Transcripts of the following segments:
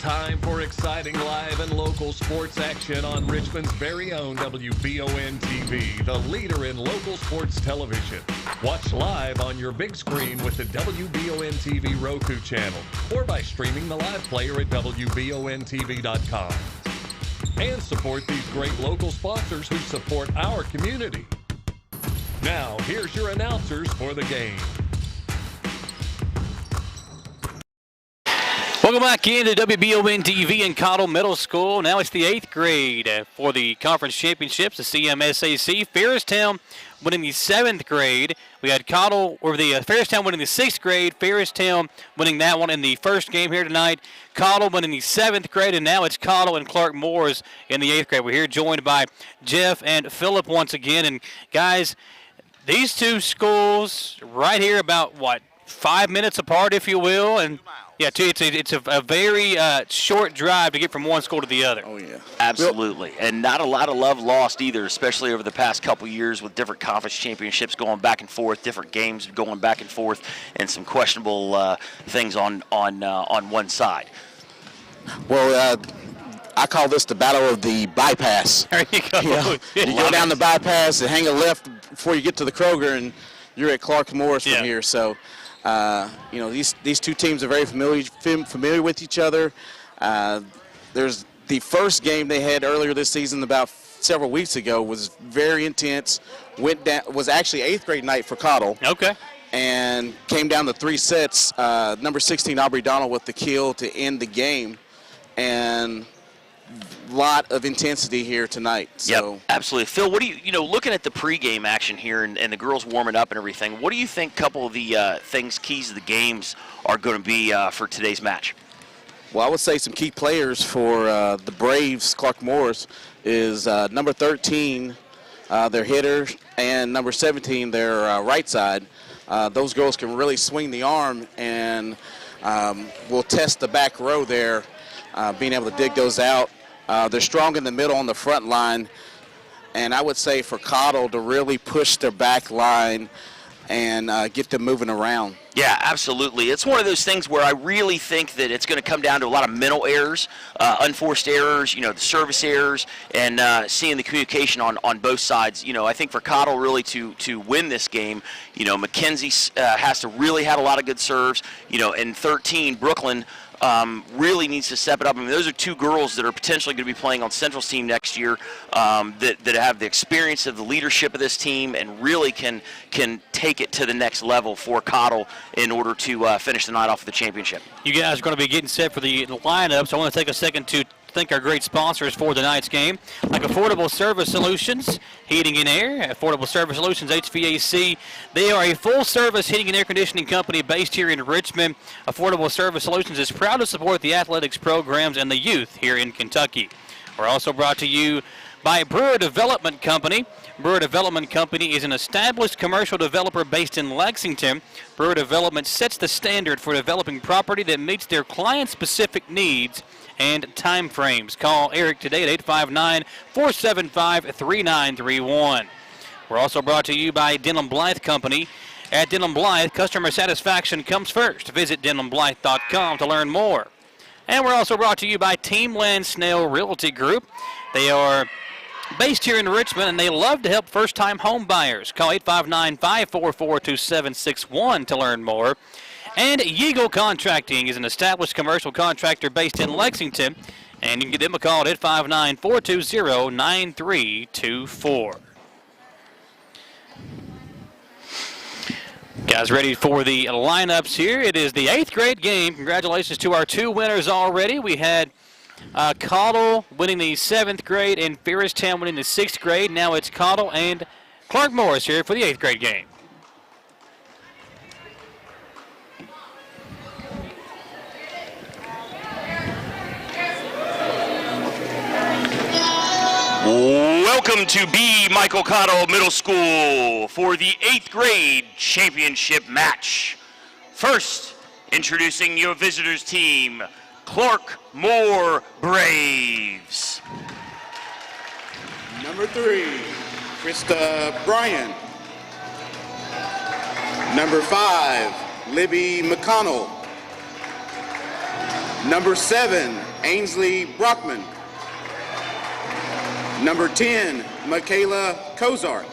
time for exciting live and local sports action on Richmond's very own WBON TV, the leader in local sports television. Watch live on your big screen with the WBON TV Roku channel or by streaming the live player at WBONTV.com. And support these great local sponsors who support our community. Now, here's your announcers for the game. Welcome back into WBON TV in Cottle Middle School. Now it's the 8th grade for the conference championships, the CMSAC. Ferristown winning the 7th grade. We had Cottle, or the Ferristown winning the 6th grade. Ferristown winning that one in the first game here tonight. Cottle winning the 7th grade, and now it's Cottle and Clark Moores in the 8th grade. We're here joined by Jeff and Philip once again. And guys, these two schools right here about, 5 minutes apart, if you will, and yeah, it's a very short drive to get from one school to the other. Oh, yeah. Absolutely. And not a lot of love lost either, especially over the past couple years with different conference championships going back and forth, different games going back and forth, and some questionable things on one side. Well, I call this the battle of the bypass. There you go. You go down the bypass and hang a left before you get to the Kroger, and you're at Clark Morris from here. So, these two teams are very familiar with each other. There's the first game they had earlier this season, about several weeks ago, was very intense. Was actually 8th grade night for Cottle. Okay. And came down to 3 sets. Number 16 Aubrey Donald with the kill to end the game, and lot of intensity here tonight. So. Yep, absolutely. Phil, what do you looking at the pregame action here and the girls warming up and everything, what do you think a couple of the keys of the games are going to be for today's match? Well, I would say some key players for the Braves, Clark Morris, is number 13, their hitter, and number 17, their right side. Those girls can really swing the arm, and will test the back row there, being able to dig those out. They're strong in the middle on the front line, and I would say for Cottle to really push their back line and get them moving around. Yeah, absolutely. It's one of those things where I really think that it's going to come down to a lot of mental errors, unforced errors, the service errors, and seeing the communication on both sides. I think for Cottle really to win this game, Mackenzie has to really have a lot of good serves. And 13, Brooklyn, really needs to step it up. I mean, those are two girls that are potentially going to be playing on Central's team next year, that have the experience of the leadership of this team and really can take it to the next level for Cottle in order to finish the night off with the championship. You guys are going to be getting set for the lineup, so I want to take a second to thank our great sponsors for tonight's game, like Affordable Service Solutions, Heating and Air. Affordable Service Solutions, HVAC. They are a full-service heating and air conditioning company based here in Richmond. Affordable Service Solutions is proud to support the athletics programs and the youth here in Kentucky. We're also brought to you by Brewer Development Company. Brewer Development Company is an established commercial developer based in Lexington. Brewer Development sets the standard for developing property that meets their client-specific needs and time frames. Call Eric today at 859-475-3931. We're also brought to you by Denham Blythe Company. At Denham Blythe, customer satisfaction comes first. Visit denhamblythe.com to learn more. And we're also brought to you by Team Lansnell Realty Group. They are based here in Richmond, and they love to help first-time home buyers. Call 859-544-2761 to learn more. And Yeagle Contracting is an established commercial contractor based in Lexington, and you can give them a call at 859-420-9324. Guys, ready for the lineups here. It is the 8th grade game. Congratulations to our two winners already. We had Cottle winning the 7th grade and Ferristown winning the 6th grade. Now it's Cottle and Clark Morris here for the 8th grade game. Welcome to B. Michael Cottle Middle School for the 8th grade championship match. First, introducing your visitors team, Clark Moore Braves. Number 3, Krista Bryan. Number 5, Libby McConnell. Number 7, Ainsley Brockman. Number 10, Michaela Kozart.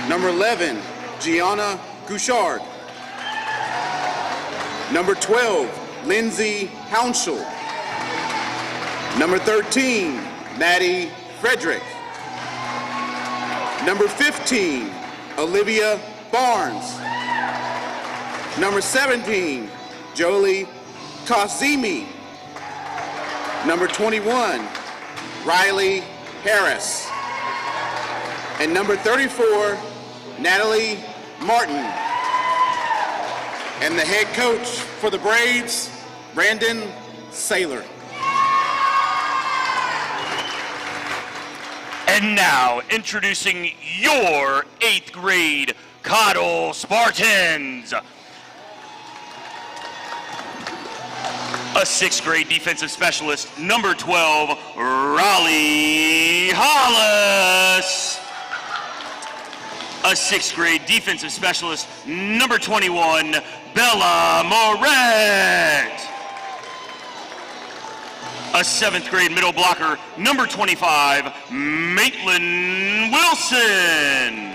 Number 11, Gianna Gouchard. Number 12, Lindsay Hounshall. Number 13, Maddie Frederick. Number 15, Olivia Barnes. Number 17, Jolie Kazimi. Number 21, Riley Harris. And number 34, Natalie Martin. And the head coach for the Braves, Brandon Saylor. And now, introducing your 8th grade Cottle Spartans. A 6th grade defensive specialist, number 12, Raleigh Hollis. A 6th grade defensive specialist, number 21, Bella Moret. A 7th grade middle blocker, number 25, Maitland Wilson.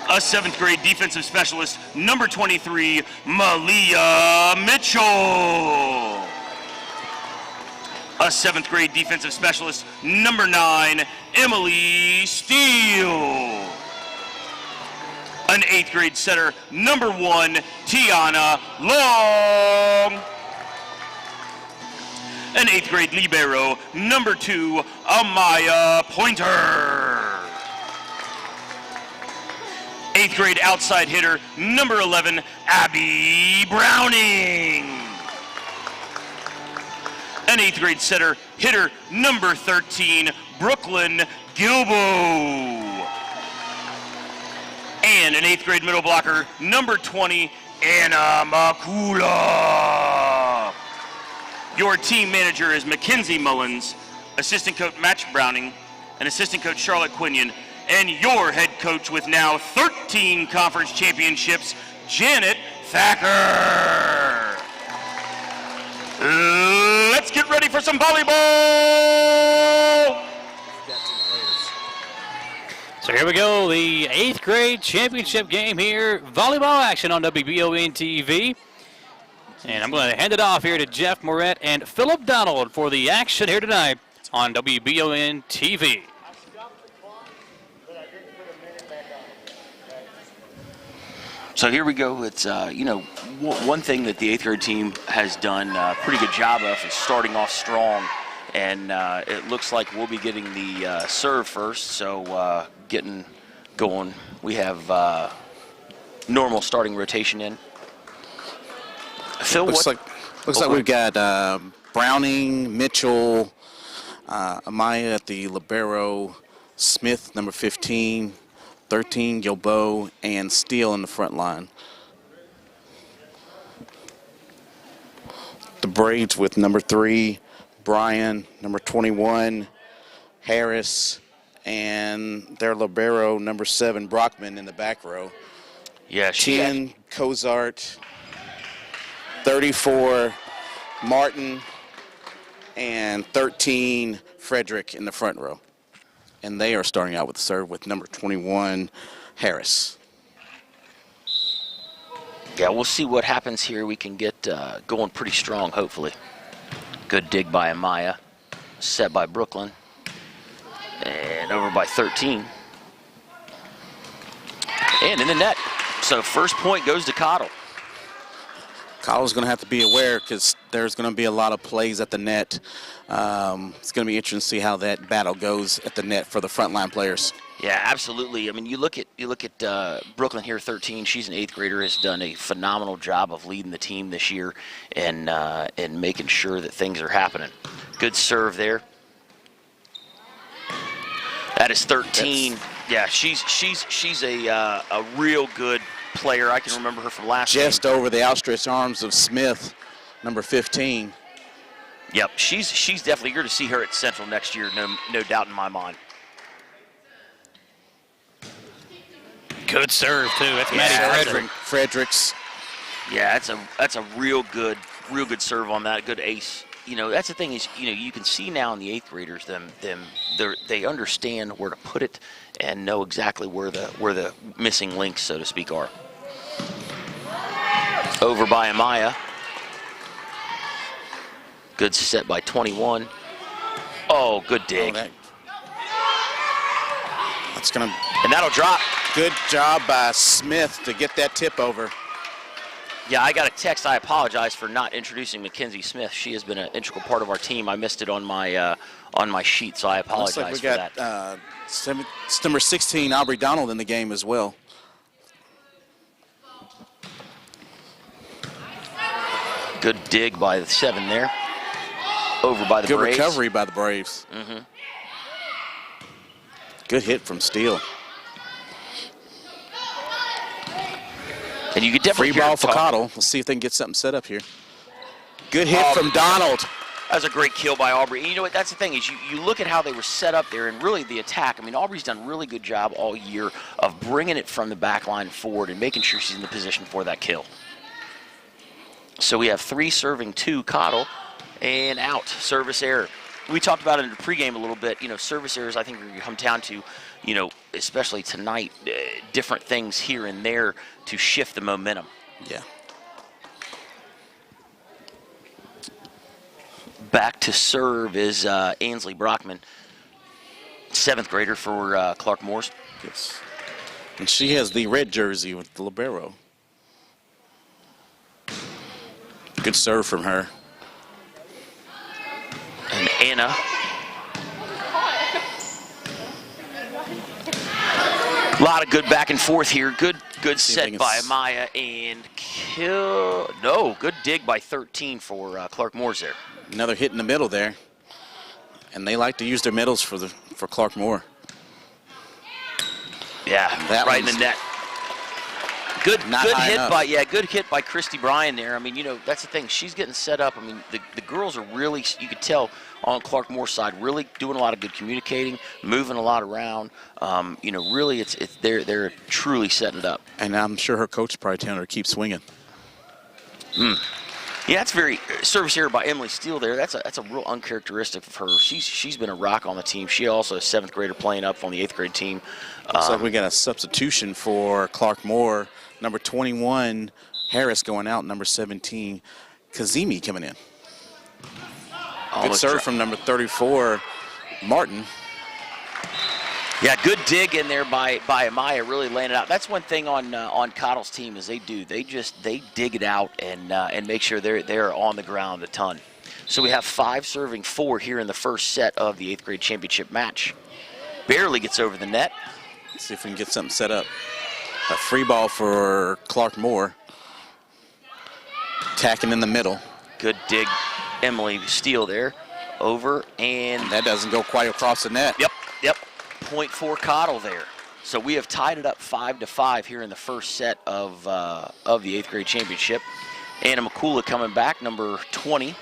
A 7th grade defensive specialist, number 23, Malia Mitchell. A 7th grade defensive specialist, number 9, Emily Steele. An 8th grade setter, number 1, Tiana Long. An 8th grade libero, number 2, Amaya Pointer. 8th grade outside hitter, number 11, Abby Browning. An 8th grade setter, hitter, number 13, Brooklyn Gilbo. And an 8th grade middle blocker, number 20, Anna Makula. Your team manager is Mackenzie Mullins, assistant coach Match Browning, and assistant coach Charlotte Quinion, and your head coach with now 13 conference championships, Janet Thacker. Let's get ready for some volleyball! So here we go, the 8th grade championship game here. Volleyball action on WBON TV. And I'm going to hand it off here to Jeff Moret and Philip Donald for the action here tonight on WBON TV. So here we go. It's, one thing that the 8th grade team has done a pretty good job of is starting off strong. And it looks like we'll be getting the serve first. So getting going. We have normal starting rotation in. Phil, looks like we've got Browning, Mitchell, Amaya at the libero, Smith, number 15, 13, Yobo, and Steele in the front line. The Braves with number 3, Brian, number 21, Harris, and their libero, number 7, Brockman in the back row. Yeah, 10, Kozart, 34, Martin, and 13, Frederick in the front row. And they are starting out with the serve with number 21, Harris. Yeah, we'll see what happens here. We can get going pretty strong, hopefully. Good dig by Amaya. Set by Brooklyn. And over by 13. And in the net. So first point goes to Cottle. Cottle's going to have to be aware because there's going to be a lot of plays at the net. It's going to be interesting to see how that battle goes at the net for the frontline players. Yeah, absolutely. I mean, you look at Brooklyn here, 13. She's an 8th grader. Has done a phenomenal job of leading the team this year and making sure that things are happening. Good serve there. That is 13. Yeah, she's a real good player. I can remember her from last Just game. over the outstretched arms of Smith, number 15. Yep, she's definitely eager to see her at Central next year, no doubt in my mind. Good serve, too. That's Maddie Frederick. Fredericks. Yeah, that's a real good real good serve on that. Good ace. That's the thing is, you can see now in the 8th graders they understand where to put it and know exactly where the missing links, so to speak, are. Over by Amaya. Good set by 21. Oh, good dig. That's gonna. And that'll drop. Good job by Smith to get that tip over. Yeah, I got a text. I apologize for not introducing Mackenzie Smith. She has been an integral part of our team. I missed it on my sheet, so I apologize Looks like we for got, that. Number 16, Aubrey Donald, in the game as well. Good dig by the 7 there. Over by the Good Braves. recovery by the Braves. Good hit from Steele. And you could definitely Free hear ball it for talk. Cottle. Let's see if they can get something set up here. Good hit from Donald. That was a great kill by Aubrey. And you know what? That's the thing is you look at how they were set up there and really the attack. I mean, Aubrey's done a really good job all year of bringing it from the back line forward and making sure she's in the position for that kill. So we have 3 serving 2 Cottle and out. Service error. We talked about it in the pregame a little bit. Service errors I think are going to come down to, especially tonight, different things here and there to shift the momentum. Yeah. Back to serve is Ansley Brockman, 7th grader for Clark Morris. Yes. And she has the red jersey with the libero. Good serve from her. And Anna. A lot of good back and forth here. Good set by Amaya and kill. No, good dig by 13 for Clark Morris there. Another hit in the middle there. And they like to use their middles for Clark Moore. Yeah, That right in the one's net. Good hit enough. good hit by Christy Bryan there. I mean, that's the thing. She's getting set up. I mean, the girls are really, you could tell on Clark Moore's side, really doing a lot of good communicating, moving a lot around. Really, they're truly setting it up. And I'm sure her coach is probably telling her to keep swinging. Yeah, it's very service error by Emily Steele there. That's a real uncharacteristic of her. She's been a rock on the team. She also a 7th grader playing up on the 8th grade team. Looks like we got a substitution for Clark Moore. Number 21, Harris going out. Number 17, Kazemi coming in. Good serve from number 34, Martin. Yeah, good dig in there by Amaya, really laying it out. That's one thing on Cottle's team is they dig it out and make sure they're on the ground a ton. So we have 5 serving 4 here in the first set of the 8th grade championship match. Barely gets over the net. Let's see if we can get something set up. A free ball for Clark Moore. Tacking in the middle. Good dig, Emily Steele there. Over and that doesn't go quite across the net. Yep. Point for Cottle there. So we have tied it up 5-5 here in the first set of the 8th grade championship. Anna McCullough coming back, number 20,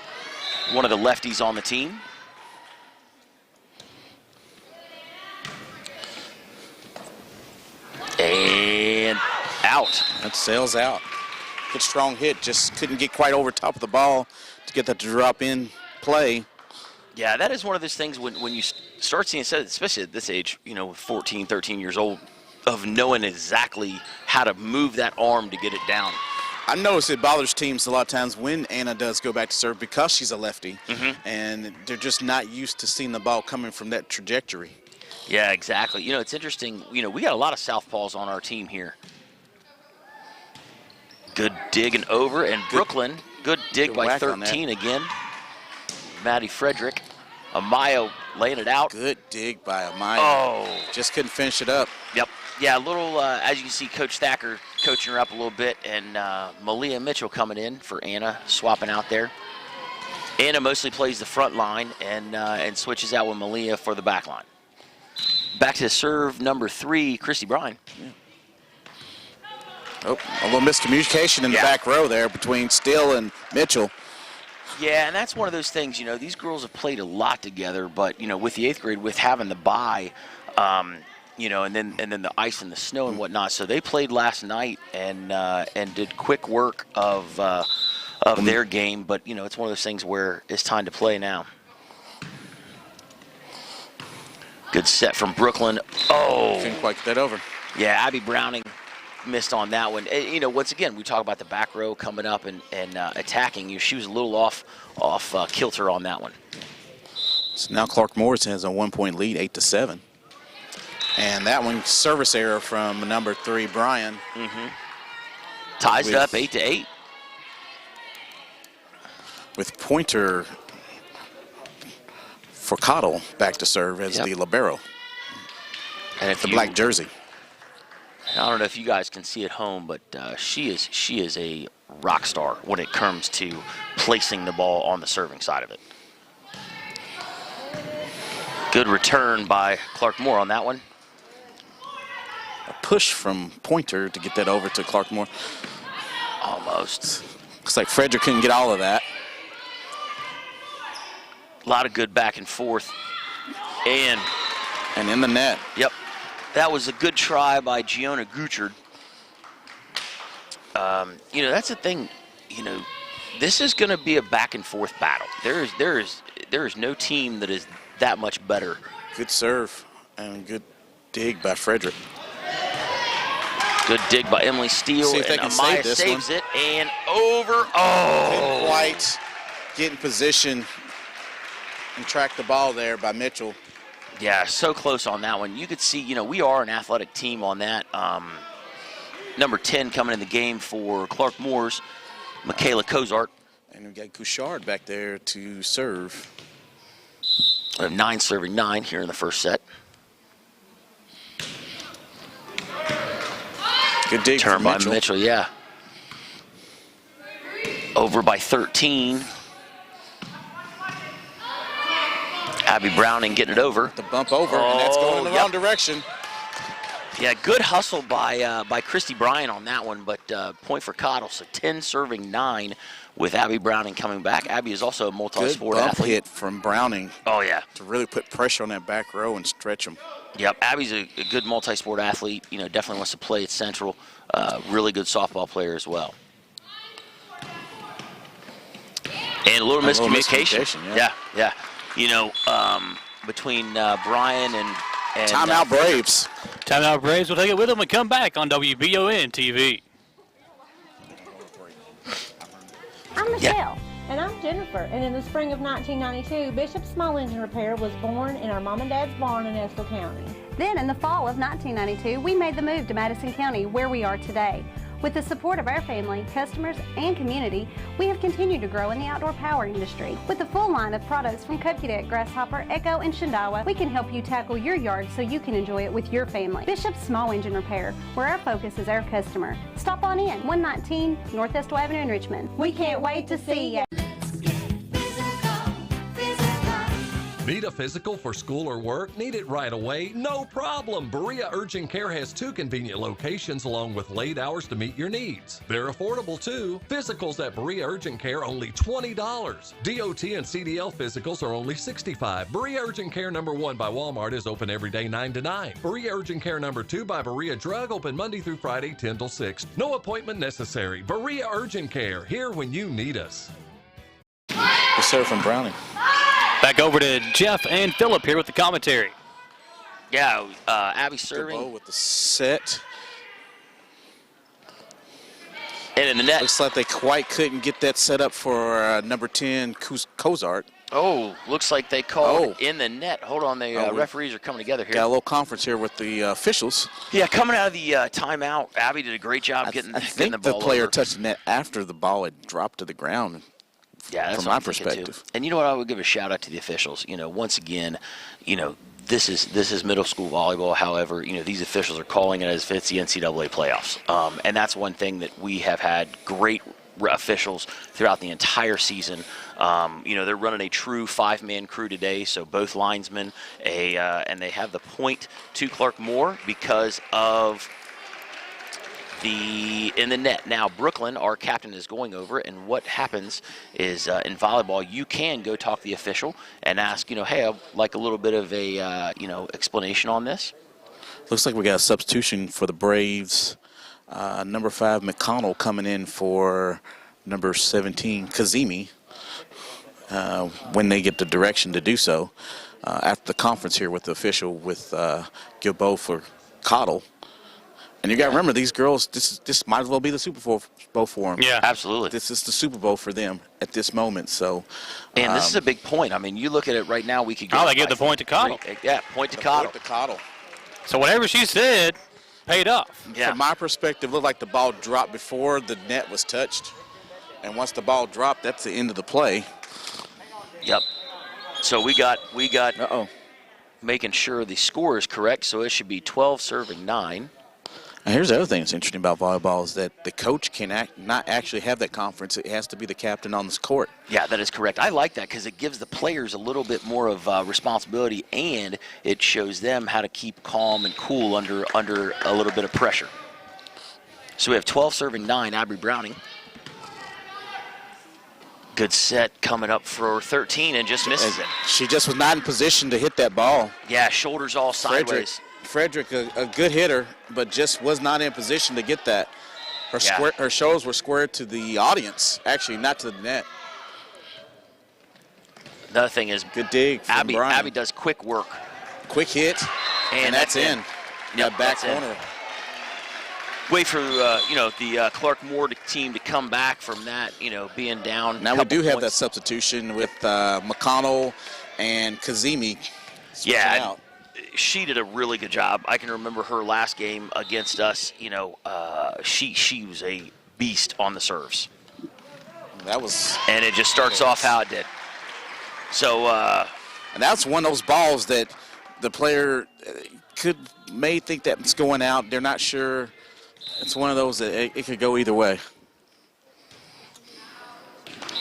one of the lefties on the team. And out. That sails out. Good strong hit. Just couldn't get quite over top of the ball to get that to drop in play. Yeah, that is one of those things when you start seeing, especially at this age, 14, 13 years old, of knowing exactly how to move that arm to get it down. I notice it bothers teams a lot of times when Anna does go back to serve because she's a lefty, and they're just not used to seeing the ball coming from that trajectory. Yeah, exactly. It's interesting. We got a lot of southpaws on our team here. Good dig and over, and Brooklyn, good dig by 13 again. Maddie Frederick. Amaya laying it out. Good dig by Amaya. Oh. Just couldn't finish it up. Yep. Yeah, a little, as you can see, Coach Thacker coaching her up a little bit, and Malia Mitchell coming in for Anna, swapping out there. Anna mostly plays the front line and switches out with Malia for the back line. Back to serve number 3, Christy Bryan. Yeah. Oh, a little miscommunication in the back row there between Still and Mitchell. Yeah, and that's one of those things, these girls have played a lot together, but, with the 8th grade, with having the bye, and then the ice and the snow and whatnot, so they played last night and did quick work of of their game, but, you know, it's one of those things where it's time to play now. Good set from Brooklyn. Oh. Couldn't quite get that over. Yeah, Abby Browning missed on that one. And, you know, once again, we talk about the back row coming up and attacking you. She was a little off kilter on that one. So now Clark Morris has a 1-point lead, 8-7. And that one, service error from number 3, Brian. Ties it up 8-8. With Pointer for Cottle back to serve as the libero. And if the black jersey. I don't know if you guys can see at home, but she is a rock star when it comes to placing the ball on the serving side of it. Good return by Clark Moore on that one. A push from Pointer to get that over to Clark Moore. Almost. Looks like Frederick couldn't get all of that. A lot of good back and forth. And in the net. Yep. That was a good try by Giona Guchard. You know, that's the thing. You know, this is going to be a back and forth battle. There is no team that is that much better. Good serve and good dig by Frederick. Good dig by Emily Steele. See if they and can Amaya save this saves one. it and over. Oh! Didn't quite get in position and track the ball there by Mitchell. Yeah, so close on that one. You could see, you know, we are an athletic team on that. Number 10 coming in the game for Clark Moore's, Michaela Kozart. And we got Couchard back there to serve. 9 serving 9 here in the first set. Good dig Turn from by Mitchell. Mitchell, yeah. Over by 13. Abby Browning getting it over. The bump over, and that's going in the wrong direction. Yeah, good hustle by Christy Bryan on that one, but point for Cottle. So 10 serving 9 with Abby Browning coming back. Abby is also a multi-sport Good bump athlete. hit from Browning. Oh, yeah. To really put pressure on that back row and stretch them. Yep, Abby's a good multi-sport athlete. You know, definitely wants to play at Central. Really good softball player as well. And a little miscommunication. Yeah. You know, between Brian and Timeout Braves. Timeout Braves. We'll take it with them and come back on WBON TV. I'm Michelle. And I'm Jennifer. And in the spring of 1992, Bishop Small Engine Repair was born in our mom and dad's barn in Estill County. Then in the fall of 1992, we made the move to Madison County, where we are today. With the support of our family, customers, and community, we have continued to grow in the outdoor power industry. With a full line of products from Cupcadet, Grasshopper, Echo, and Shindawa, we can help you tackle your yard so you can enjoy it with your family. Bishop Small Engine Repair, where our focus is our customer. Stop on in, 119 North Estill Avenue in Richmond. We can't wait to see you. Need a physical for school or work? Need it right away? No problem. Berea Urgent Care has 2 convenient locations along with late hours to meet your needs. They're affordable too. Physicals at Berea Urgent Care only $20. DOT and CDL physicals are only $65. Berea Urgent Care number 1 by Walmart is open every day 9 to 9. Berea Urgent Care number 2 by Berea Drug open Monday through Friday 10 till 6. No appointment necessary. Berea Urgent Care, here when you need us. The serve from Browning. Back over to Jeff and Phillip here with the commentary. Yeah, Abby serving. DeBow with the set. And in the net. Looks like they quite couldn't get that set up for number 10, Kozart. Oh, looks like they called in the net. Hold on, the referees are coming together here. Got a little conference here with the officials. Yeah, coming out of the timeout, Abby did a great job getting the ball. I think the player over. touched the net after the ball had dropped to the ground. Yeah, that's from my perspective. And you know what? I would give a shout out to the officials. You know, once again, you know, this is middle school volleyball. However, you know, these officials are calling it as if it's the NCAA playoffs. And that's one thing that we have had great officials throughout the entire season. You know, they're running a true 5-man crew today. So both linesmen, and they have the point to Clark Moore because of in the net. Now, Brooklyn, our captain, is going over, and what happens is in volleyball, you can go talk to the official and ask, you know, hey, I'd like a little bit of a, you know, explanation on this. Looks like we got a substitution for the Braves. Number 5, McConnell, coming in for number 17, Kazemi, when they get the direction to do so. After the conference here with the official with Gilbo for Cottle. And you got to remember, these girls, this might as well be the Super Bowl for them. Yeah, absolutely. This is the Super Bowl for them at this moment. So, and this is a big point. I mean, you look at it right now, we could go. Oh, they give the point to Cottle. Yeah, point to Cottle. Point to Cottle. So whatever she said paid off. Yeah. From my perspective, it looked like the ball dropped before the net was touched. And once the ball dropped, that's the end of the play. Yep. So we got making sure the score is correct. So it should be 12 serving 9. And here's the other thing that's interesting about volleyball is that the coach can not actually have that conference. It has to be the captain on this court. Yeah, that is correct. I like that because it gives the players a little bit more of responsibility, and it shows them how to keep calm and cool under a little bit of pressure. So we have 12 serving 9, Aubrey Browning. Good set coming up for 13 and just misses it. She just was not in position to hit that ball. Yeah, shoulders all sideways. Frederick, a good hitter, but just was not in position to get that. Her shoulders were squared to the audience, actually, not to the net. Another thing is, good dig from Abby. Brian. Abby does quick work. Quick hit, and that's in. Yep, back corner. Wait for the Clark Moore team to come back from that, being down. Now we do have that substitution with McConnell and Kazemi. Yeah, out. She did a really good job. I can remember her last game against us. She was a beast on the serves. And it just starts off how it did. So, and that's one of those balls that the player may think that it's going out. They're not sure. It's one of those that it could go either way.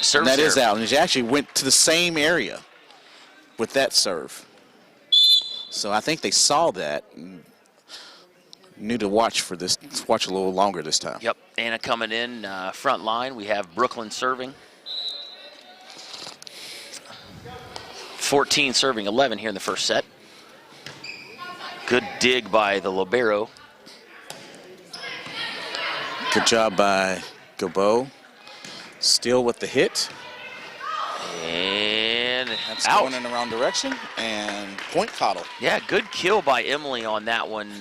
Serve and that is out. And she actually went to the same area with that serve. So I think they saw that and knew to watch for this, watch a little longer this time. Yep, Anna coming in front line. We have Brooklyn serving. 14 serving 11 here in the first set. Good dig by the libero. Good job by Gilbo. Still with the hit. And that's out. Going in the wrong direction. And point Cottle. Yeah, good kill by Emily on that one.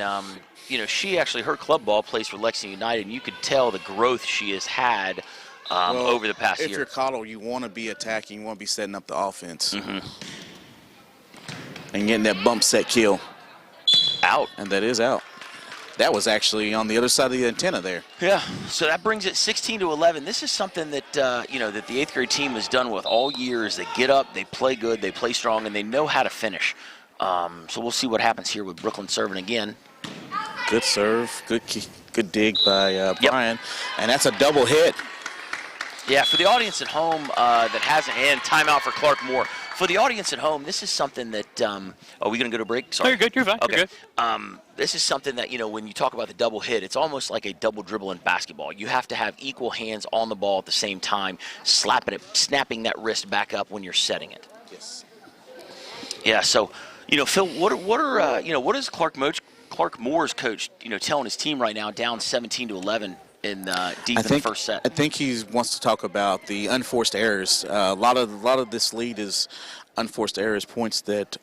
She actually, her club ball plays for Lexington United, and you could tell the growth she has had over the past year. If you're Cottle, you want to be attacking, you want to be setting up the offense. Mm-hmm. And getting that bump set kill. Out. And that is out. That was actually on the other side of the antenna there. Yeah, so that brings it 16-11. This is something that, that the 8th grade team has done with all year is they get up, they play good, they play strong, and they know how to finish. So we'll see what happens here with Brooklyn serving again. Good serve, good dig by Brian, and that's a double hit. Yeah, for the audience at home that hasn't, and timeout for Clark Moore. For the audience at home, this is something that, are we going to go to break? Sorry. No, you're good, you're fine. Okay. You're good. This is something that, when you talk about the double hit, it's almost like a double dribble in basketball. You have to have equal hands on the ball at the same time, snapping that wrist back up when you're setting it. Yes. Yeah, so, Phil, what is Clark Moore's coach, telling his team right now down 17-11 in deep in the first set? I think he wants to talk about the unforced errors. A lot of this lead is unforced errors, points that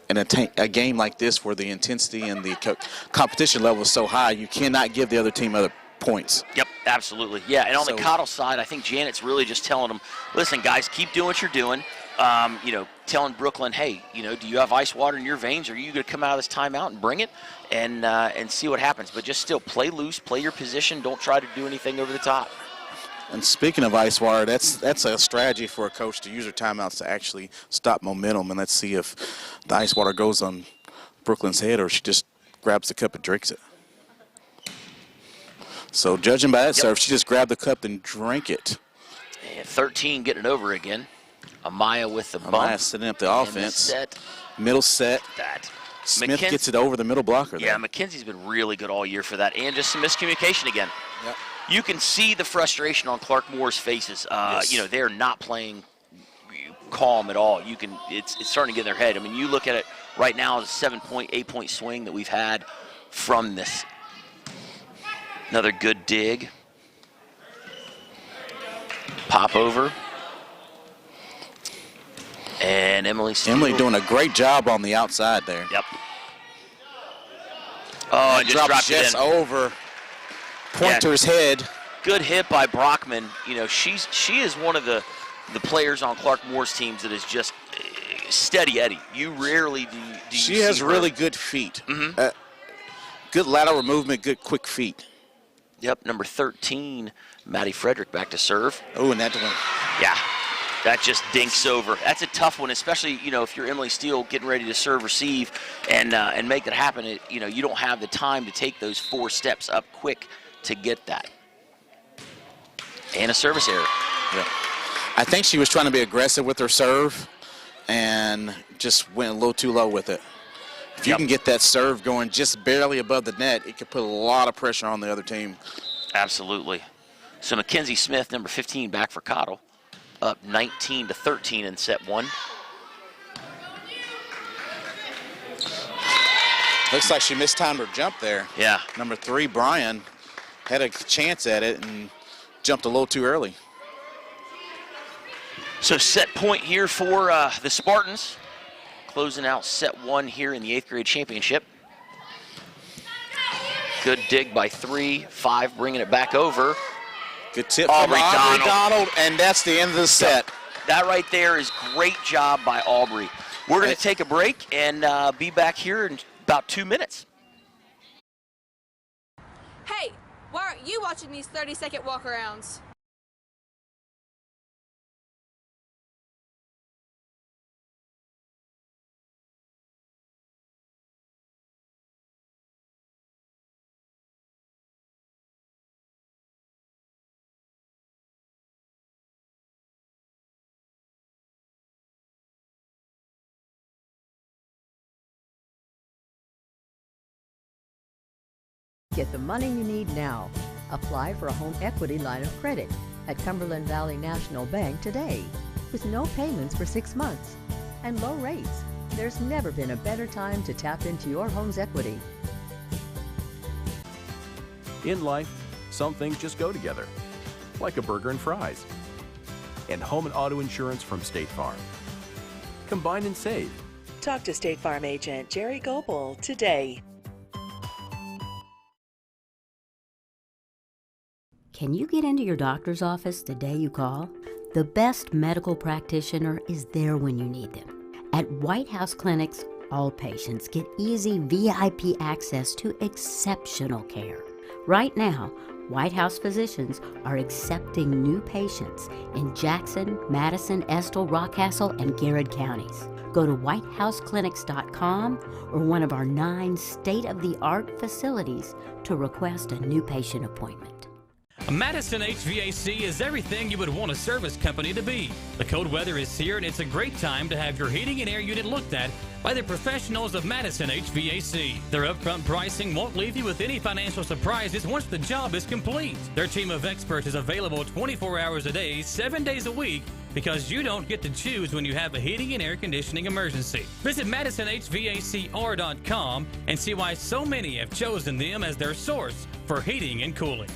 in a game like this where the intensity and the competition level is so high, you cannot give the other team other points. Yep, absolutely. Yeah, and on the Cottle side, I think Janet's really just telling them, listen, guys, keep doing what you're doing. Telling Brooklyn, hey, do you have ice water in your veins, or are you going to come out of this timeout and bring it and see what happens? But just still play loose, play your position. Don't try to do anything over the top. And speaking of ice water, that's a strategy for a coach to use their timeouts to actually stop momentum. And let's see if the ice water goes on Brooklyn's head or she just grabs the cup and drinks it. So judging by that serve, she just grabbed the cup and drank it. And 13 getting it over again. Amaya with the bump. Amaya setting up the offense. Middle set. Smith gets it over the middle blocker there. Yeah, McKenzie's been really good all year for that. And just some miscommunication again. Yep. You can see the frustration on Clark Moore's faces. Yes. They're not playing calm at all. It's starting to get in their head. I mean, you look at it right now, the 7-point, 8-point swing that we've had from this. Another good dig. Pop over. And Emily Steele. Emily doing a great job on the outside there. Yep. Oh, and just dropped it just in. over Pointer's head. Good hit by Brockman. You know, she is one of the players on Clark Moore's teams that is just steady Eddie. You rarely do She you has see really her. good feet. Good lateral movement, good quick feet. Yep, number 13, Maddie Frederick back to serve. Oh, and that one. Yeah, that just dinks over. That's a tough one, especially, you know, if you're Emily Steele getting ready to serve, receive, and make that happen. You know, you don't have the time to take those 4 steps up quick to get that. And a service error. Yeah. I think she was trying to be aggressive with her serve and just went a little too low with it. If you can get that serve going just barely above the net, it could put a lot of pressure on the other team. Absolutely. So Mackenzie Smith, number 15, back for Cottle, up 19-13 in set 1. Looks like she mistimed her jump there. Yeah. Number 3, Brian, had a chance at it and jumped a little too early. So set point here for the Spartans, closing out set 1 here in the 8th grade championship. Good dig by 3, 5 bringing it back over. Good tip Aubrey from Aubrey Donald. Donald, and that's the end of the set. That right there is great job by Aubrey. We're going to take a break and be back here in about 2 minutes. Hey, why aren't you watching these 30-second walk-arounds? Get the money you need now. Apply for a home equity line of credit at Cumberland Valley National Bank today with no payments for 6 months and low rates. There's never been a better time to tap into your home's equity. In life, some things just go together, like a burger and fries. And home and auto insurance from State Farm. Combine and save. Talk to State Farm agent Jerry Goebel today. Can you get into your doctor's office the day you call? The best medical practitioner is there when you need them. At White House Clinics, all patients get easy VIP access to exceptional care. Right now, White House physicians are accepting new patients in Jackson, Madison, Estill, Rockcastle, and Garrett counties. Go to whitehouseclinics.com or one of our 9 state-of-the-art facilities to request a new patient appointment. Madison HVAC is everything you would want a service company to be. The cold weather is here, and it's a great time to have your heating and air unit looked at by the professionals of Madison HVAC. Their upfront pricing won't leave you with any financial surprises once the job is complete. Their team of experts is available 24 hours a day, 7 days a week, because you don't get to choose when you have a heating and air conditioning emergency. Visit MadisonHVACR.com and see why so many have chosen them as their source for heating and cooling.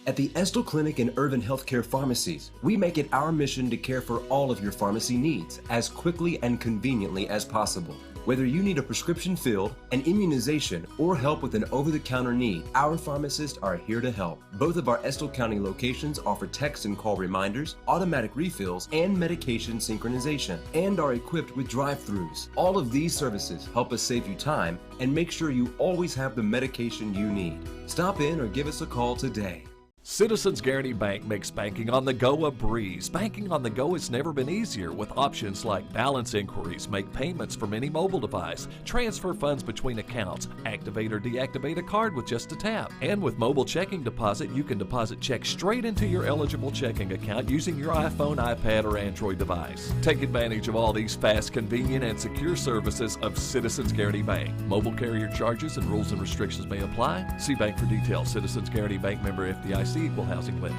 At the Estill Clinic and Urban Healthcare Pharmacies, we make it our mission to care for all of your pharmacy needs as quickly and conveniently as possible. Whether you need a prescription filled, an immunization, or help with an over-the-counter need, our pharmacists are here to help. Both of our Estill County locations offer text and call reminders, automatic refills, and medication synchronization, and are equipped with drive-thrus. All of these services help us save you time and make sure you always have the medication you need. Stop in or give us a call today. Citizens Guaranty Bank makes banking on the go a breeze. Banking on the go has never been easier with options like balance inquiries, make payments from any mobile device, transfer funds between accounts, activate or deactivate a card with just a tap. And with mobile checking deposit, you can deposit checks straight into your eligible checking account using your iPhone, iPad, or Android device. Take advantage of all these fast, convenient, and secure services of Citizens Guaranty Bank. Mobile carrier charges and rules and restrictions may apply. See bank for details. Citizens Guaranty Bank, member FDIC. Equal housing lender.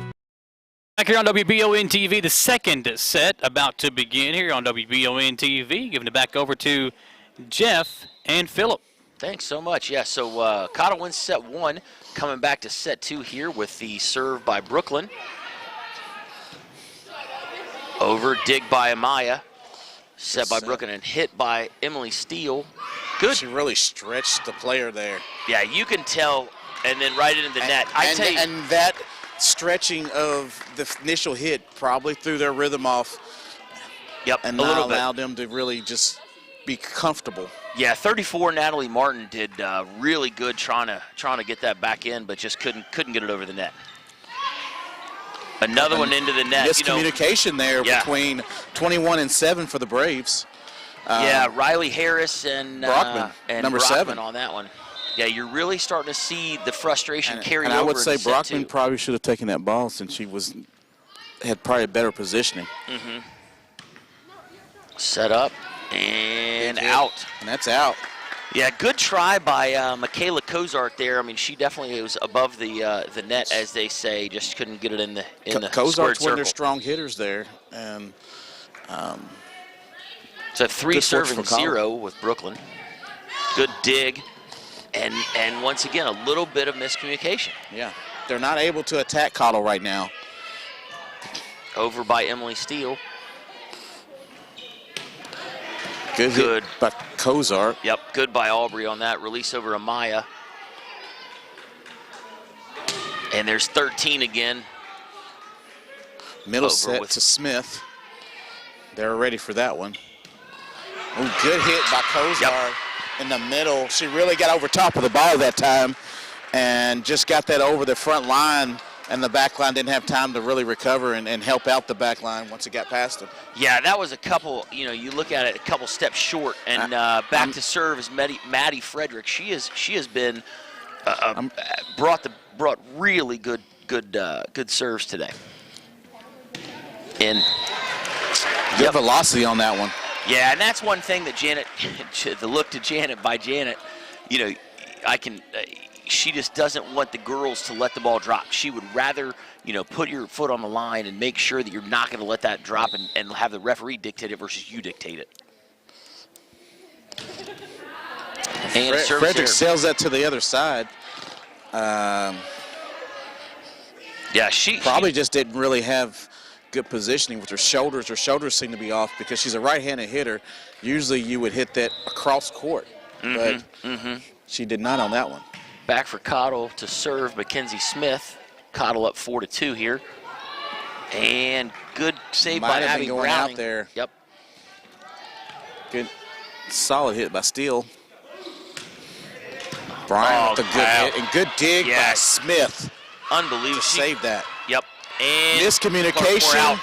Back here on WBON TV, the second set about to begin here on WBON TV. Giving it back over to Jeff and Phillip. Thanks so much. Yeah, so Cottle wins set 1, coming back to set 2 here with the serve by Brooklyn. Over, dig by Amaya. Set by Brooklyn and hit by Emily Steele. Good. She really stretched the player there. Yeah, you can tell, and then right into the net. And that stretching of the initial hit probably threw their rhythm off. Yep, and a not little bit. allowed them to really just be comfortable. Yeah, 34 Natalie Martin did really good trying to get that back in, but just couldn't get it over the net. Another one into the net. Miscommunication there between 21 and 7 for the Braves. Yeah, Riley Harris and Brockman, number Brockman 7 on that one. Yeah, you're really starting to see the frustration carry over. And I would say into set Brockman 2. probably should have taken that ball since she had probably better positioning. Mm-hmm. Set up and out. And that's out. Yeah, good try by Michaela Kozart there. I mean, she definitely was above the net, as they say. Just couldn't get it in the squared Kozart's one of circle. their strong hitters there, and so 3 serving 0 with Brooklyn. Good dig, and once again a little bit of miscommunication. Yeah, they're not able to attack Cottle right now. Over by Emily Steele. Good hit by Kozart. Yep, good by Aubrey on that. Release over Amaya. And there's 13 again. Middle set to Smith. They're ready for that one. Ooh, good hit by Kozart in the middle. She really got over top of the ball that time and just got that over the front line, and the back line didn't have time to really recover and help out the back line once it got past them. Yeah, that was a couple, you look at it, a couple steps short, and back to serve is Maddie Frederick. She has been brought really good serves today. And good velocity on that one. Yeah, and that's one thing that Janet, the look to Janet by Janet, she just doesn't want the girls to let the ball drop. She would rather, put your foot on the line and make sure that you're not going to let that drop and have the referee dictate it versus you dictate it. And Frederick sails that to the other side. Yeah, she probably just didn't really have good positioning with her shoulders. Her shoulders seem to be off because she's a right-handed hitter. Usually you would hit that across court, but she did not on that one. Back for Cottle to serve Mackenzie Smith. Cottle up 4-2 here. And good save by Abby going Browning. Out there. Yep. Good, solid hit by Steele. Brian with a good hit and good dig by Smith. Unbelievable. To save that. Yep. And miscommunication.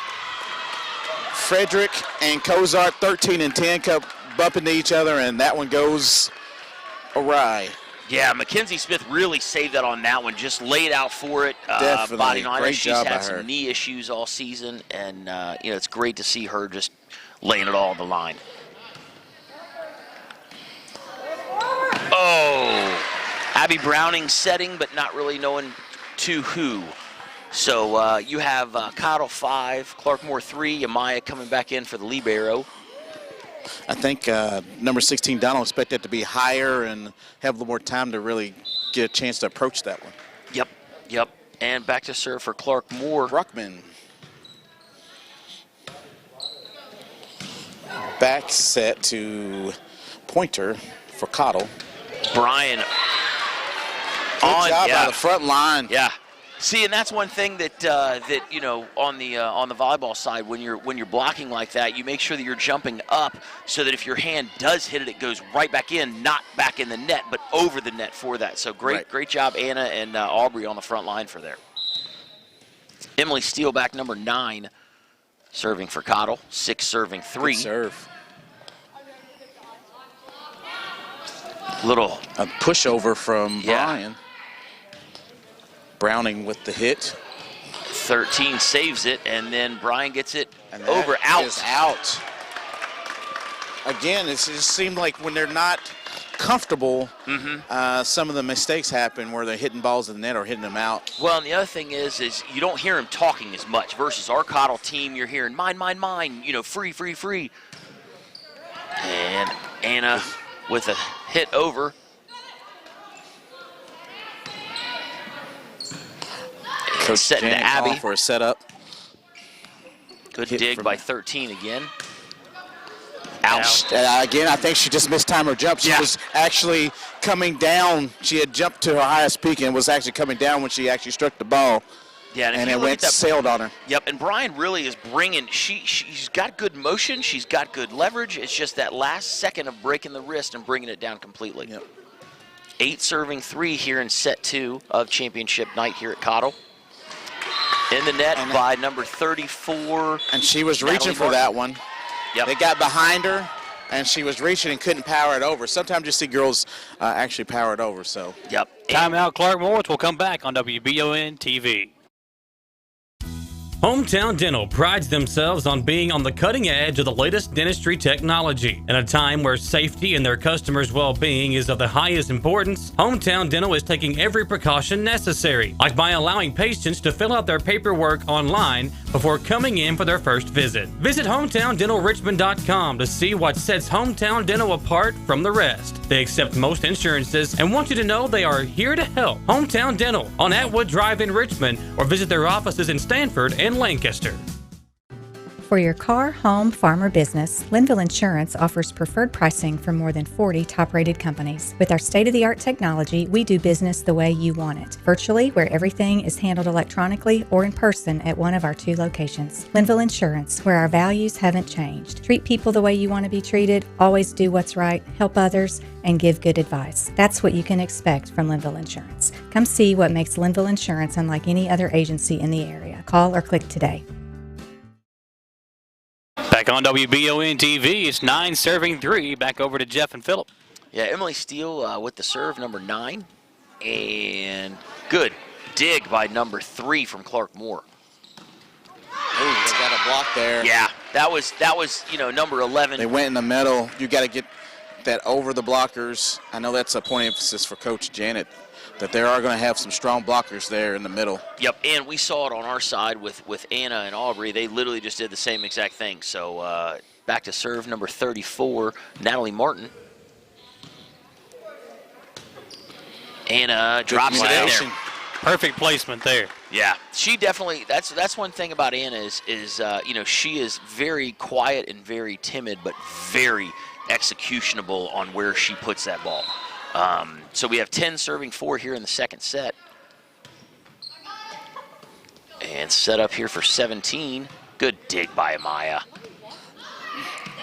Frederick and Kozart, 13 and 10, kept bumping to each other, and that one goes awry. Yeah, Mackenzie Smith really saved that on that one. Just laid out for it. Definitely. Body on Great She's job had by some her. knee issues all season, and it's great to see her just laying it all on the line. Oh, Abby Browning setting, but not really knowing to who. So you have Cottle 5, Clarkmore 3, Amaya coming back in for the libero. I think number 16, Donald, expect that to be higher and have a little more time to really get a chance to approach that one. Yep. And back to serve for Clarkmore. Ruckman. Back set to Pointer for Cottle. Brian. Good job by the front line. Yeah. See, and that's one thing that on the volleyball side, when you're blocking like that, you make sure that you're jumping up so that if your hand does hit it, it goes right back in, not back in the net, but over the net for that. So great job, Anna and Aubrey on the front line for there. Emily Steele back number 9, serving for Cottle, 6 serving 3. Good serve. A pushover from Brian. Browning with the hit. 13 saves it, and then Brian gets it over, out. Is out. Again, it just seemed like when they're not comfortable, some of the mistakes happen where they're hitting balls in the net or hitting them out. Well, and the other thing is you don't hear him talking as much versus our Cottle team. You're hearing mine, free. And Anna with a hit over. Coach setting to Janet Abby calling for a setup. Good Hit dig from- by 13 again. Ouch. Again, I think she just missed time her jump. She was actually coming down. She had jumped to her highest peak and was actually coming down when she actually struck the ball. Yeah, and if you it look went at that, sailed on her. Yep, and Brian really is bringing. She's got good motion. She's got good leverage. It's just that last second of breaking the wrist and bringing it down completely. Yep. 8 serving 3 here in set 2 of championship night here at Cottle. In the net by number 34. And she was Natalie reaching for Martin. that one. Yep. They got behind her, and she was reaching and couldn't power it over. Sometimes you see girls actually power it over. So. Yep. Timeout, Clark Morris. We'll come back on WBON TV. Hometown Dental prides themselves on being on the cutting edge of the latest dentistry technology. In a time where safety and their customers' well-being is of the highest importance, Hometown Dental is taking every precaution necessary, like by allowing patients to fill out their paperwork online before coming in for their first visit. Visit HometownDentalRichmond.com to see what sets Hometown Dental apart from the rest. They accept most insurances and want you to know they are here to help. Hometown Dental on Atwood Drive in Richmond, or visit their offices in Stanford and Lancaster. For your car, home, farm, or business, Linville Insurance offers preferred pricing from more than 40 top-rated companies. With our state-of-the-art technology, we do business the way you want it, virtually, where everything is handled electronically, or in person at one of our 2 locations. Linville Insurance, where our values haven't changed. Treat people the way you want to be treated, always do what's right, help others, and give good advice. That's what you can expect from Linville Insurance. Come see what makes Linville Insurance unlike any other agency in the area. Call or click today. Back on WBON TV, it's 9 serving 3. Back over to Jeff and Phillip. Yeah, Emily Steele with the serve, number 9. And good dig by number 3 from Clark Moore. Ooh, they got a block there. Yeah, that was number 11. They went in the middle. You got to get that over the blockers. I know that's a point of emphasis for Coach Janet, that they are going to have some strong blockers there in the middle. Yep, and we saw it on our side with Anna and Aubrey. They literally just did the same exact thing. So back to serve number 34, Natalie Martin. Anna drops it in there. Perfect placement there. Yeah, she definitely. That's one thing about Anna is she is very quiet and very timid, but very executionable on where she puts that ball. So we have 10 serving 4 here in the second set. And set up here for 17. Good dig by Amaya.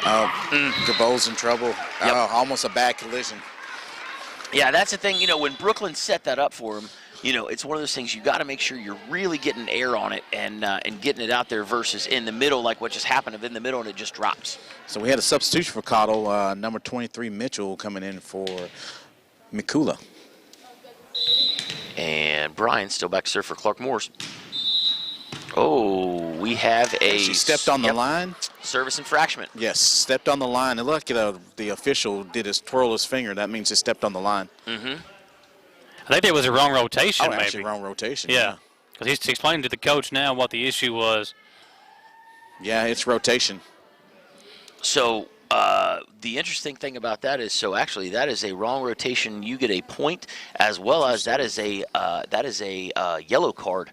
Gabo's in trouble. Yep. Almost a bad collision. Yeah, that's the thing. When Brooklyn set that up for him, it's one of those things you got to make sure you're really getting air on it and getting it out there versus in the middle, like what just happened in the middle and it just drops. So we had a substitution for Cottle. Number 23, Mitchell, coming in for Mikula. And Brian still back to serve for Clark Morris. Oh, we have She stepped on the line. Service infraction. Yes, stepped on the line. And look, the official did twirl his finger. That means he stepped on the line. Mm-hmm. I think there was a wrong rotation, maybe. Actually wrong rotation. Yeah, because he's explaining to the coach now what the issue was. Yeah, it's rotation. So the interesting thing about that is, actually that is a wrong rotation. You get a point, as well as that is a yellow card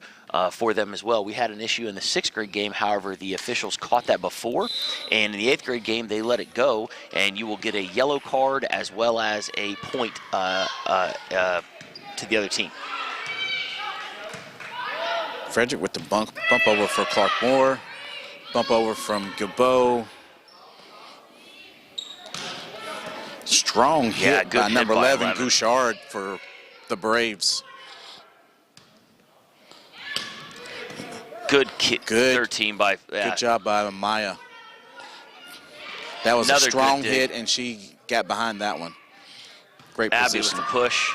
for them as well. We had an issue in the 6th grade game. However, the officials caught that before, and in the 8th grade game they let it go, and you will get a yellow card as well as a point to the other team. Frederick with the bump over for Clark Moore. Bump over from Gabo. Strong hit by number 11, Gouchard, for the Braves. Good 13 by. Good job by Maya. That was a strong hit, and she got behind that one. Great Abby position. with the push.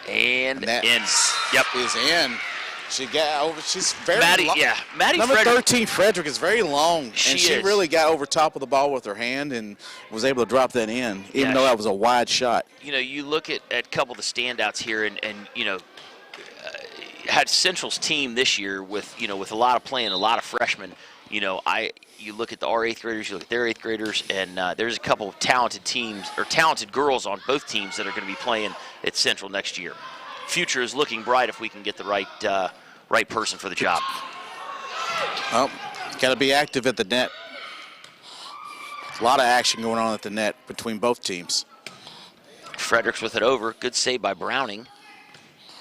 And that in. Yep. Is in. She got over. She's very long. Yeah, Maddie Number Frederick. 13, Frederick, is very long. She really got over top of the ball with her hand and was able to drop that in, even though that was a wide shot. You look at a couple of the standouts here, and had Central's team this year with a lot of playing, a lot of freshmen. You look at our 8th graders, you look at their 8th graders, and there's a couple of talented teams or talented girls on both teams that are going to be playing at Central next year. Future is looking bright if we can get the right right person for the job. Oh, got to be active at the net. A lot of action going on at the net between both teams. Fredericks with it over. Good save by Browning.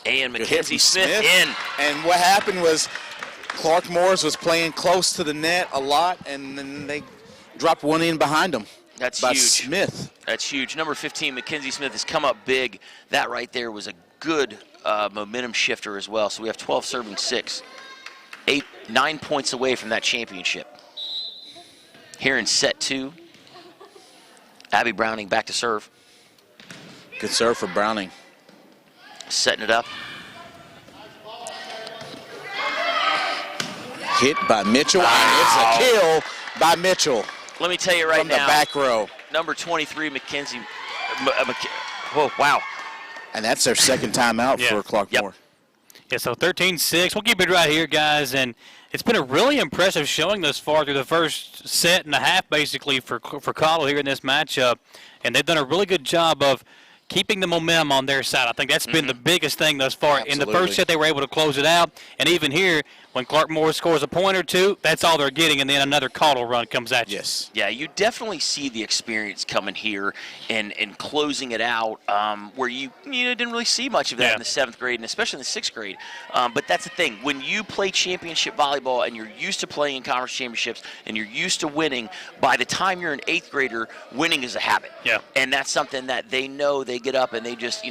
And Mackenzie Smith in. And what happened was Clark Morris was playing close to the net a lot, and then they dropped one in behind him. That's by huge. Smith. That's huge. Number 15, Mackenzie Smith, has come up big. That right there was a good momentum shifter as well. So we have 12 serving 6. 9 points away from that championship. Here in set 2, Abby Browning back to serve. Good serve for Browning. Setting it up. Hit by Mitchell. Wow. It's a kill by Mitchell. Let me tell you right now. From the back row. Number 23, Mackenzie. Oh, wow. And that's their second timeout for Clark Moore. Yeah, so 13-6. We'll keep it right here, guys. And it's been a really impressive showing thus far through the first set and a half, basically, for Cottle here in this matchup. And they've done a really good job of keeping the momentum on their side. I think that's been the biggest thing thus far. Absolutely. In the first set, they were able to close it out. And even here, when Clark Moore scores a point or two, that's all they're getting, and then another Cottle run comes at you. Yes. Yeah, you definitely see the experience coming here and closing it out where you didn't really see much of that in the 7th grade and especially in the 6th grade. But that's the thing. When you play championship volleyball and you're used to playing in conference championships and you're used to winning, by the time you're an 8th grader, winning is a habit. Yeah. And that's something that they know. They get up and they just,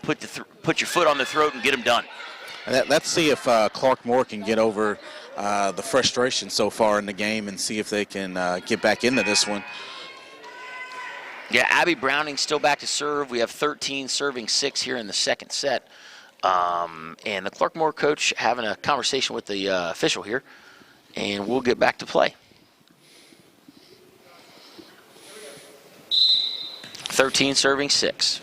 put your foot on the throat and get them done. Let's see if Clark Moore can get over the frustration so far in the game and see if they can get back into this one. Yeah, Abby Browning still back to serve. We have 13 serving 6 here in the second set. And the Clark Moore coach having a conversation with the official here. And we'll get back to play. 13 serving 6.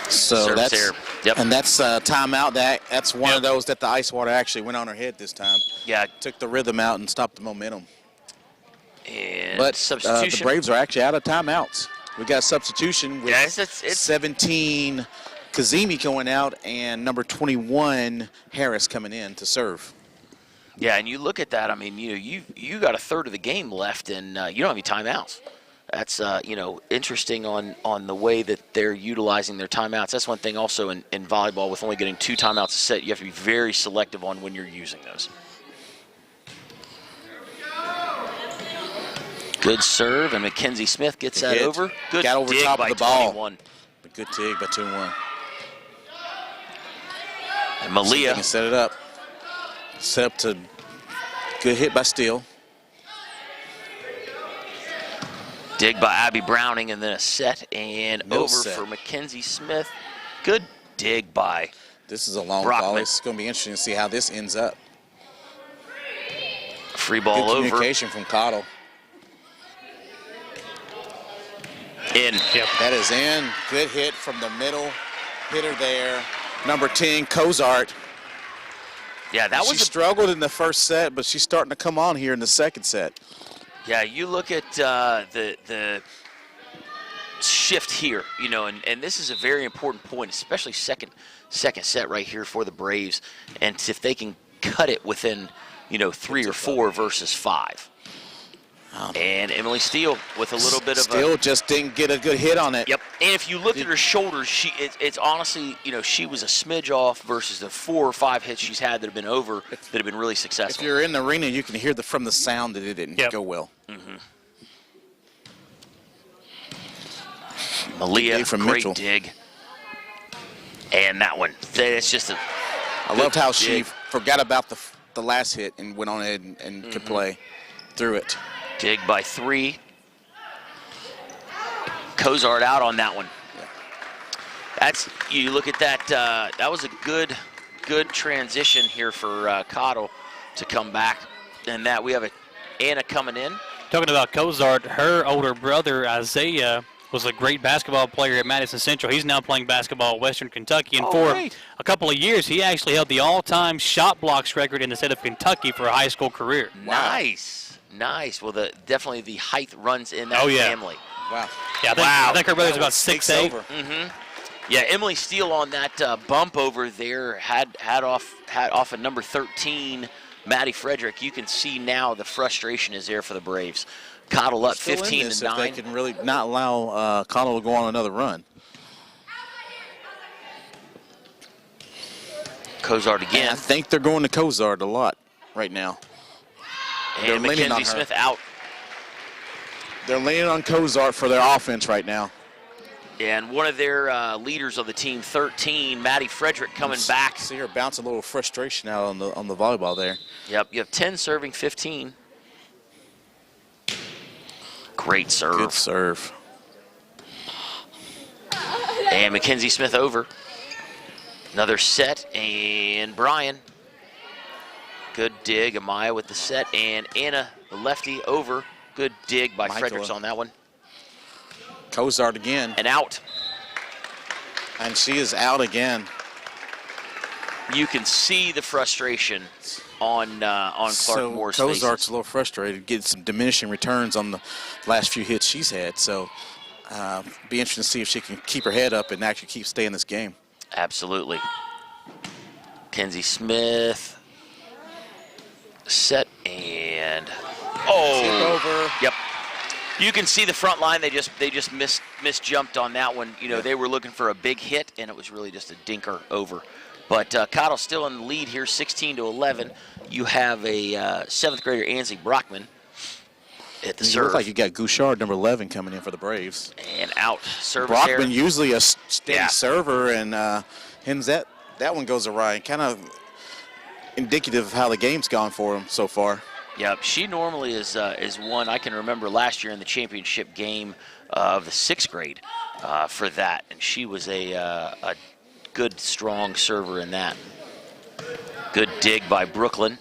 So Service that's error. Yep. And that's timeout. That's one of those that the ice water actually went on her head this time. Yeah, took the rhythm out and stopped the momentum. And but substitution. The Braves are actually out of timeouts. We got a substitution with it's 17 Kazemi going out and number 21 Harris coming in to serve. Yeah, and you look at that. I mean, you got a third of the game left, and you don't have any timeouts. That's interesting on the way that they're utilizing their timeouts. That's one thing also in volleyball with only getting 2 timeouts a set. You have to be very selective on when you're using those. Good serve, and Mackenzie Smith gets that over. Good got over dig top by of the ball. 21. A good dig by 2-1. And Malia can set it up. Set up to good hit by Steele. Dig by Abby Browning, and then a set and over set. for Mackenzie Smith. Good dig by This is a long Brockman. ball. It's going to be interesting to see how this ends up. Free ball good over. communication from Cottle. In. Yep. That is in. Good hit from the middle hitter there. Number 10, Cozart. Yeah, that was. She struggled in the first set, but she's starting to come on here in the second set. Yeah, you look at the shift here, and this is a very important point, especially second set right here for the Braves, and if they can cut it within, 3 or 4 versus 5. And Emily Steele with a little bit of Steele just didn't get a good hit on it. Yep. And if you look at her shoulders, it's honestly, she was a smidge off versus the 4 or 5 hits she's had that have been over, that have been really successful. If you're in the arena, you can hear from the sound that it didn't go well. Mm-hmm. Malia, from great Mitchell. dig. And that one, it's just a. I loved how she forgot about the last hit and went on ahead and could play through it. Dig by 3. Cozart out on that one. That's, you look at that, that was a good transition here for Cottle to come back. And that we have Anna coming in. Talking about Cozart, her older brother Isaiah was a great basketball player at Madison Central. He's now playing basketball at Western Kentucky. And for a couple of years, he actually held the all-time shot blocks record in the state of Kentucky for a high school career. Nice. Well, definitely the height runs in that family. Wow. Yeah, I think her brother's about 6'8". Yeah, Emily Steele on that bump over there had off a number 13, Maddie Frederick. You can see now the frustration is there for the Braves. Cottle up 15 to 9. If they can really not allow Cottle to go on another run. Cozart again. And I think they're going to Cozart a lot right now. And Mackenzie Smith out. They're leaning on Cozart for their offense right now. And one of their leaders of the team, 13, Maddie Frederick, coming back. See her bounce a little frustration out on the volleyball there. Yep, you have 10 serving 15. Great serve. Good serve. And Mackenzie Smith over. Another set, and Brian. Good dig, Amaya with the set, and Anna, the lefty, over. Good dig by Fredericks on that one. Cozart again. And out. And she is out again. You can see the frustration on Clark Moore's faces. Cozart's a little frustrated, getting some diminishing returns on the last few hits she's had. So be interesting to see if she can keep her head up and actually stay in this game. Absolutely. Kenzie Smith. Set and over. Yep. You can see the front line. They just misjumped on that one. You know, they were looking for a big hit, and it was really just a dinker over. But Cottle still in the lead here, 16 to 11. You have a seventh grader, Ansley Brockman, at the serve. You look like you got Gouchard, number 11, coming in for the Braves. And out. Service Brockman error. usually a steady server, and that one goes awry. Kind of indicative of how the game's gone for him so far. Yep, she normally is one I can remember last year in the championship game of the sixth grade for that, and she was a good, strong server in that. Good dig by Brooklyn,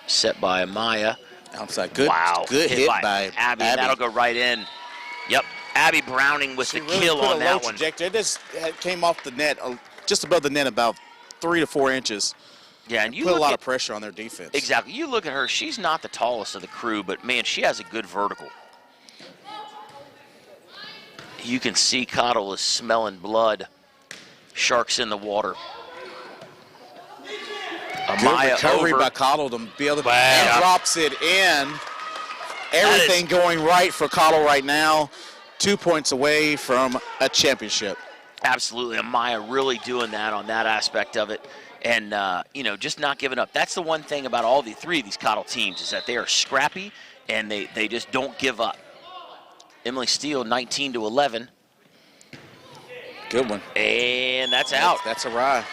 set by Amaya. Outside, good, wow, good hit by Abby. That'll go right in. Yep, Abby Browning with the kill on that one. It just came off the net, just above the net, about 3 to 4 inches. Yeah, and you put a lot at, of pressure on their defense. Exactly. You look at her, she's not the tallest of the crew, but man, she has a good vertical. You can see Cottle is smelling blood. Sharks in the water. Good recovery by Cottle to be able to and drops it in. Everything going right for Cottle right now. 2 points away from a championship. Absolutely. Amaya really doing that on that aspect of it. And, just not giving up. That's the one thing about all three of these Cottle teams is that they are scrappy and they just don't give up. Emily Steele, 19 to 11. Good one. And that's out. That's a rye.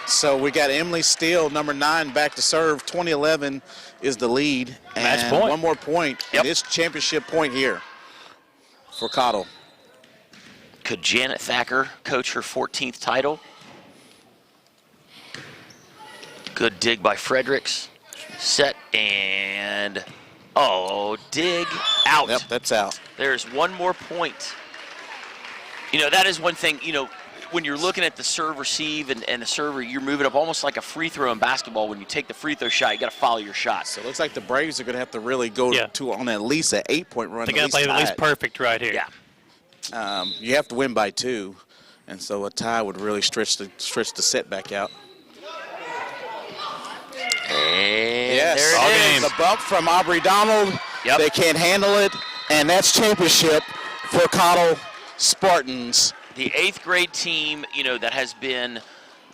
So we got Emily Steele, number 9, back to serve. 2011 is the lead. Match and point. One more point. Yep. And it's championship point here for Cottle. Could Janet Thacker coach her 14th title? Good dig by Fredericks. Set and, dig out. Yep, that's out. There's one more point. That is one thing, when you're looking at the serve receive and the server, you're moving up almost like a free throw in basketball. When you take the free throw shot, you got to follow your shot. So it looks like the Braves are going to have to really go to on at least an 8-point run. They got to play at least perfect right here. Yeah. You have to win by 2, and so a tie would really stretch the set back out. And yes, there it is. The bump from Aubrey Donald. Yep. They can't handle it, and that's championship for Cottle Spartans. The 8th grade team, that has been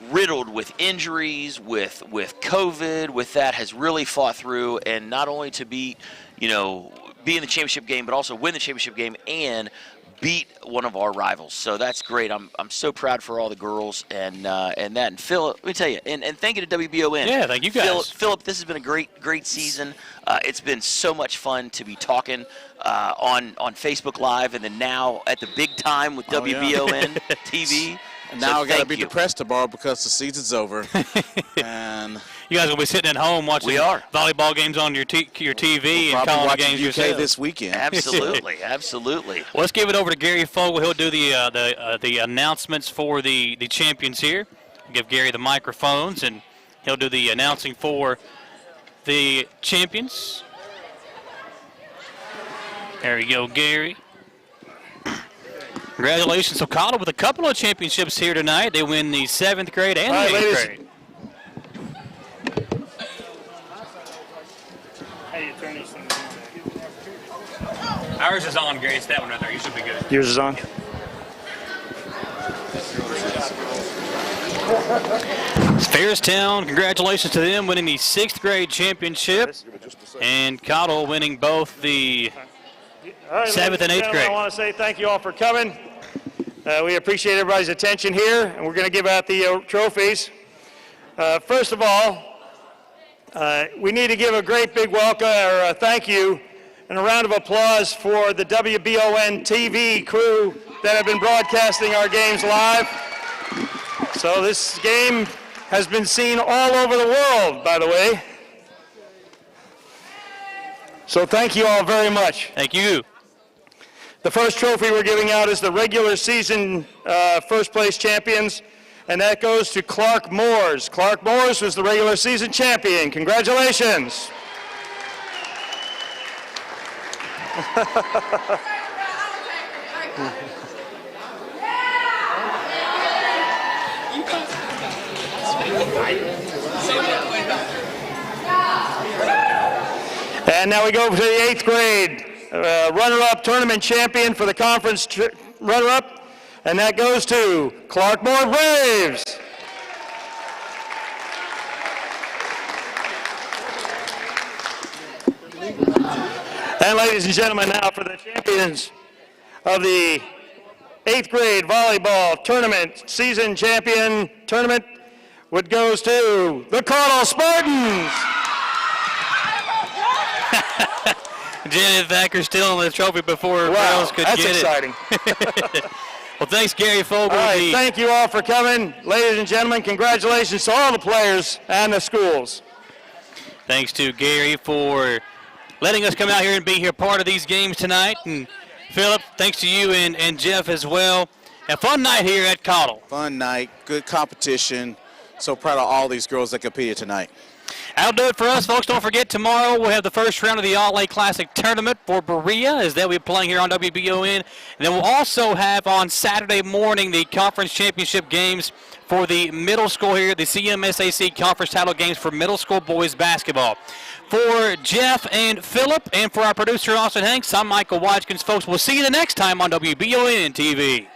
riddled with injuries, with COVID, with that, has really fought through, and not only to be in the championship game, but also win the championship game and beat one of our rivals. So that's great. I'm so proud for all the girls and that. And Phil, let me tell you, and thank you to WBON. Yeah, thank you guys. Philip, this has been a great season. It's been so much fun to be talking on Facebook Live, and then now at the big time with WBON TV. And now I got to be depressed tomorrow because the season's over. And you guys will be sitting at home watching volleyball games on your TV and calling the games yourself this weekend. Absolutely, absolutely. Well, let's give it over to Gary Fogle. He'll do the announcements for the champions here. Give Gary the microphones, and he'll do the announcing for the champions. There you go, Gary. Congratulations to Cottle with a couple of championships here tonight. They win the 7th grade and the 8th grade. How do you turn these things on? Ours is on, Gary. It's that one right there. You should be good. Yours is on? Fairstown, congratulations to them winning the 6th grade championship. And Cottle winning both the 7th and 8th grade. I want to say thank you all for coming. We appreciate everybody's attention here, and we're going to give out the trophies. First of all, we need to give a great big welcome or a thank you and a round of applause for the WBON TV crew that have been broadcasting our games live. So this game has been seen all over the world, by the way. So thank you all very much. Thank you. The first trophy we're giving out is the regular season first place champions, and that goes to Clark Moores. Clark Moores was the regular season champion. Congratulations. And now we go to the 8th grade. Runner-up tournament champion for the conference runner-up, and that goes to Clark Moore Braves. And ladies and gentlemen, now for the champions of the 8th grade volleyball tournament, season champion tournament, what goes to the Cottle Spartans. Janet Thacker still on the trophy before girls could get it. That's exciting. Well, thanks, Gary Fogle. All right, thank you all for coming. Ladies and gentlemen, congratulations to all the players and the schools. Thanks to Gary for letting us come out here and be here part of these games tonight. And Philip, thanks to you and Jeff as well. A fun night here at Cottle. Fun night, good competition. So proud of all these girls that competed tonight. That'll do it for us, folks. Don't forget, tomorrow we'll have the first round of the All-A Classic Tournament for Berea, as they'll be playing here on WBON. And then we'll also have on Saturday morning the Conference Championship games for the middle school here, the CMSAC Conference Title Games for middle school boys basketball. For Jeff and Philip, and for our producer, Austin Hanks, I'm Michael Watkins. Folks, we'll see you the next time on WBON TV.